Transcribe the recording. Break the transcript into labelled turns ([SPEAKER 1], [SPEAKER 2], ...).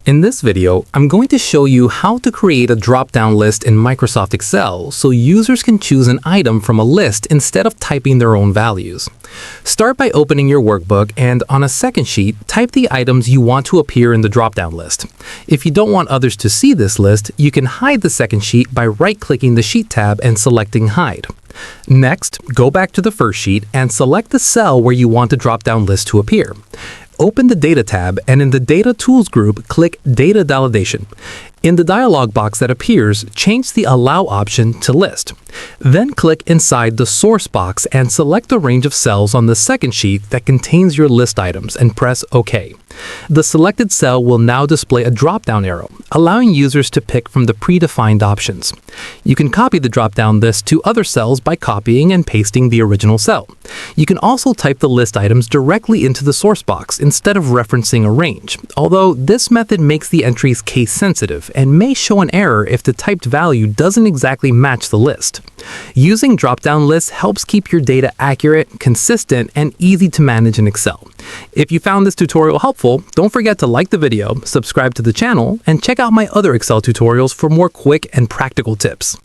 [SPEAKER 1] In this video, I'm going to show you how to create a drop-down list in Microsoft Excel so users can choose an item from a list instead of typing their own values. Start by opening your workbook and on a second sheet, type the items you want to appear in the drop-down list. If you don't want others to see this list, you can hide the second sheet by right-clicking the Sheet tab and selecting Hide. Next, go back to the first sheet and select the cell where you want the drop-down list to appear. Open the Data tab and in the Data Tools group, click Data Validation. In the dialog box that appears, change the Allow option to List. Then click inside the Source box and select the range of cells on the second sheet that contains your list items and press OK. The selected cell will now display a drop-down arrow, allowing users to pick from the predefined options. You can copy the drop-down list to other cells by copying and pasting the original cell. You can also type the list items directly into the source box instead of referencing a range, although this method makes the entries case-sensitive and may show an error if the typed value doesn't exactly match the list. Using drop-down lists helps keep your data accurate, consistent, and easy to manage in Excel. If you found this tutorial helpful, don't forget to like the video, subscribe to the channel, and check out my other Excel tutorials for more quick and practical tips.